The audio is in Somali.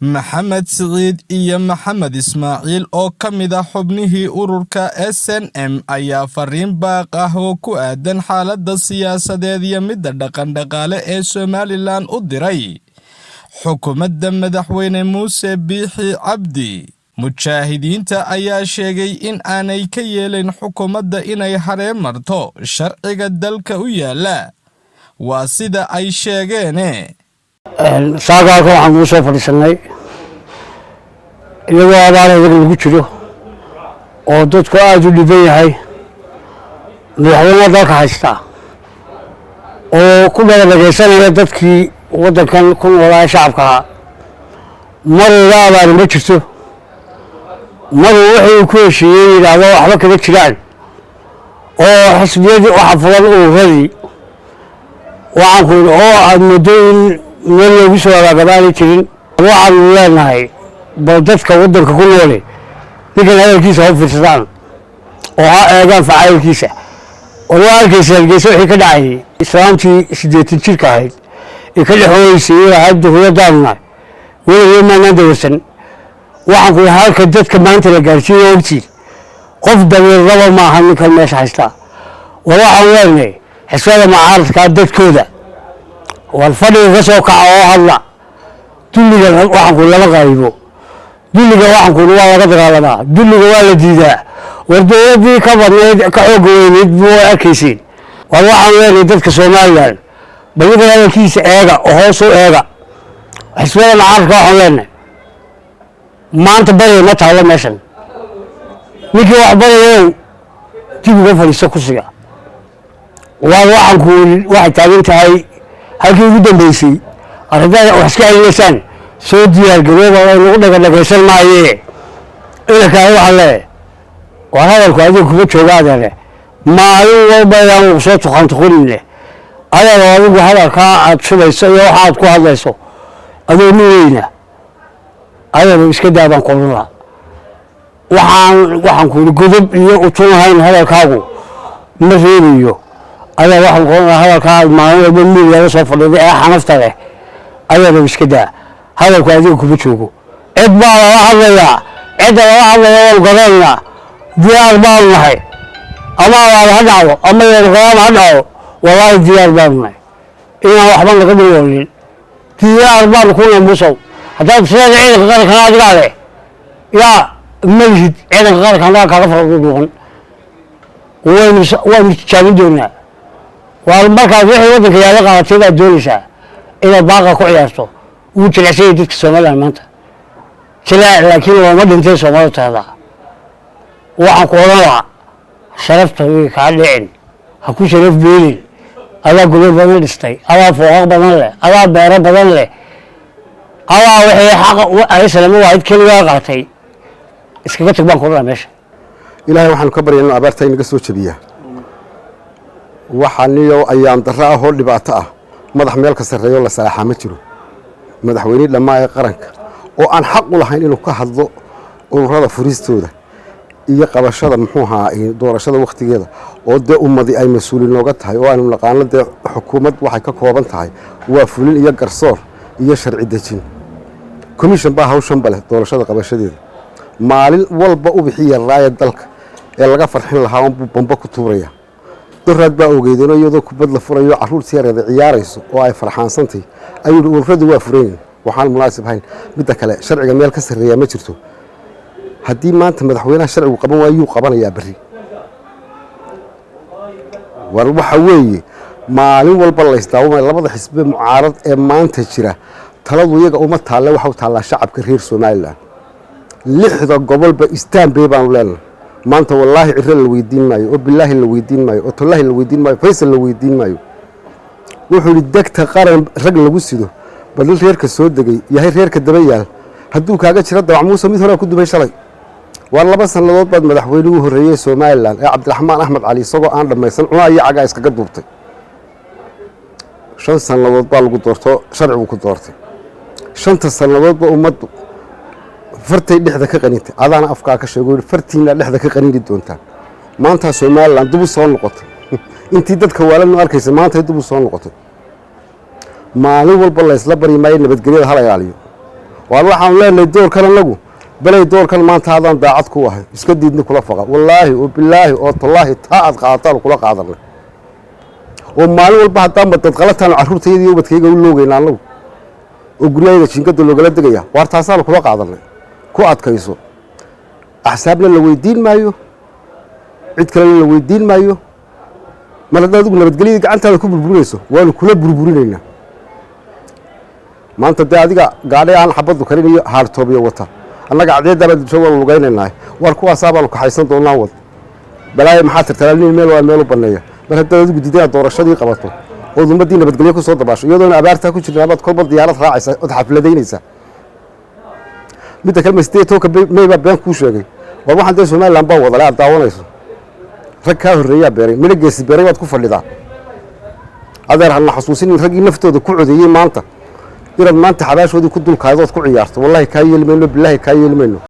Maxamed Siciid iyo Maxamed Ismaaciil oo ka mid ah xubnihii ururka SNM ayaa fariin baaq ah oo ku aadan xaaladda siyaasadeed iyo midda dhaqan-dhaqaale ee Somaliland u diray xukuumadda madaxweyne Muuse Biixi Cabdi. Mujaahidiinta ayaa sheegay in aanay ka yeelin xukuumadda inay hareen marto sharciga dalka u yaala. Waa sida ay sheegeen. saagaalka waxaan ugu soo fadhiisanay iyagoo abaaraha lagu jiro oo dadku aad u dhiban yahay madaxweynaha dalka haysta oo ku dhageysanayaa dadkii waddankan ku noolaa shacabka ahaa marna abaari ma jirto marna wuxuu ku heshiiyey yidhaahdo waxba kama jiraan oo xisbiyadii waxa fulan ururadii waxaan ku yidhi oo aad muddo in meel loogu soo agaagabaani jirin waxaanu leenahay bal dadka waddanka ku noole ninkan hadalkiisa ha u fiirsadaan oo ha eegaan facaayilkiisa oo loo arkaysa halgeysa wixii ka dhacayay islaamtii 80 jirka ahayd ee ka dhexooyeysay ilaa hadda hooyadaanna weligii maanaan dawarsan waxaan ku yidhi halka dadka maanta la gaarsiiyo ogtiin qof dabeerraba maaha ninkan meesha haystaa war waxaan leenahay xisbada mucaaradkaa dadkooda والفريق غسوا كعوه الله دلنا waxaan ku laba qaybo dulliga waxaan ku waa laga dagaalama dulliga waa la diidaa wardooyadii ka badneed ka xoog weyneed buu arkaysiin waxaan leeyahay dadka Soomaaliland badan halkiisa eega oo hoos u eega xisbada mucaaradka waxaan leenahay maanta bari ma taalo meeshan ninkii wax barayo dib uga fadhiiso kursiga waxaan ku waxay taagan tahay halkii ugu dambeysay arrinta wax iska haysan soo diyaar garooba oo lagu dhagaysan maayee ila ka waxa le waa hadalku adigu kuga joogaadane maalin walba aan soo tuqantuqinne adigu hadalka aad shubayso iyo waxa aad ku hadlayso adoo niina adigu iska daaban qolna waxaan ku gudub iyo u tuunahayn hadalkaagu ma reebiyo ayaa waxaan qoraa hadalka maalin walba mid laga soo fadhiyo ee xanafta leh ayaa iska daa hadalku adigu kuma joogo cid baa la hadlayaa cid la hadlayaa galana diyaar baan nahay ama waa hadhawo ama yarqaan hadhawo wallahi diyaar baan nahay ina waxba laga dhawaalin diyaar baan ku namuso hadaa sida ciidanka qaranka adiga leh ya majid ciidanka qaranka kaaga farqoon waan jabin doonaa markaad wixii waddanka yaala qaadatay baad doonaysaa inaad baaqa ku ciyaarto wuu jilicsan dadka Soomaaliland maanta jilaac laakiin looma dhintay Soomaalida waxaan ku oran lahaa sharafta ka dhicin ha ku sharaf beelin adaa gobol badan dhistay adaa fooq badan leh adaa beero badan leh adaa wixii xaq ay salaamo waayid kaliya qaatay iskaga tag baan ku oran meesha ilaahay waxaan ka baryaynaa abaarta inaga soo jabiya waxaaniyo ayaan darra ah oo dhibaato ah madax meel ka sareeyo la salaaxa ma jiro madaxweyne dhammaan ee qaranka oo aan xaq u lahayn inuu ka hadlo ururada furistooda iyo qabashada muxuu ahaa doorashada waqtigeeda oo de ummadii ay mas'uulin looga tahay oo aanu naqaano de xukuumad waxay ka kooban tahay waa fulin iyo garsoor iyo sharci dejin commission baa hawshan bale doorashada qabashadeeda maalin walba u bixiya raayad dalka ee laga farxin lahaa bomba ku tuuraya daraad baa ogeydeen iyadoo kubad la furayo caruur siyaarada ciyaarayso oo ay farxaansantay ayuu ururadu waa fureen waxaan munaasib hayn mid kale sharciga meel ka sareeya ma jirto hadii maanta madaxweynaha sharcigu qaban waayuu qabanayaa bari war waxa weeye maalin walba la isdaaway labada xisbi mucaarad ee maanta jira taladu iyaga uma taale waxa uu taala shacabka reer Soomaaliland lixda gobolba istaan bay baan leenahay maanta wallahi cirra la weydiin maayo oo billahi la weydiin maayo oo tallahi la weydiin maayo faysal la weydiin maayo wuxuu degta qaran rag lagu sido badal reerka soo degay yahay reerka daba yaal haduu kaaga jira dawac Muuse mid hore ku dubay shalay waa 2 sanadood baad madaxweynuhu horeeyay Soomaaliland ee Cabdiraxmaan Axmed Cali isagoo aan dhamaysan cunaa iyo caga iskaga duubtay 5 sanadood baa lagu doorto sharcigu ku doortay 5 sanadood ba ummaddu fartay dhexda ka qaniintay adana afka ka sheego fartiina dhexda ka qaniini doontaan maanta Soomaaliland dib u soo noqotay intii dadka waalan arkaysa maanta dib u soo noqotay maalin walba la isla bari maay nabadgelyada hal ilaaliyo waxaan leenahay doorkan anagu balay doorkan maanta hadaan daacad ku ahay iska diidni kula faqa wallaahi oo bilaahi oo tallaahi taa aad qaadataan kula qaadanay oo maalin walba haddaan dad qalataan carruurtayda iyo ubadkayga u loogayna anagu oo guryaheeda jinkada loogala degaya waar taasaan kula qaadanay ku adkayso axsaabna la weydiin maayo cid kalena la weydiin maayo mar haddaad adigu nabadgelyada gacantaada ku burburinayso waanu kula burburinaynaa maanta dee adiga gaadhay aan xabaddu karin iyo haartoobiyo wata annaga cadceeddaabaa dibsho waanu lugaynaynaa war kuwaasaa baanu kaxaysan doonaa wad balaayo maxaa tirtalaa nin meel waa meel u banneeya mar haddaad adigu diidana doorashadii qabato ood ummaddii nabadgelyo ku soo dabaasho iyadoona abaartaa ku jirna abaad kolba diyaarad raacaysa ood xafladaynaysaa midda kalma 18 May baa been kuu sheegay war waxaan dee Somaliland baa wadale aad daawanayso rag kaa horreeyaa beeray midho geesi beeray baad ku fadhidaa adeer hana xasuusinin raggii naftooda ku codeeyey maanta inaad maanta xabaashoodii ku dulkaadood ku ciyaarto wallaahi kaa yeeli mayno bilaahi kaa yeeli mayno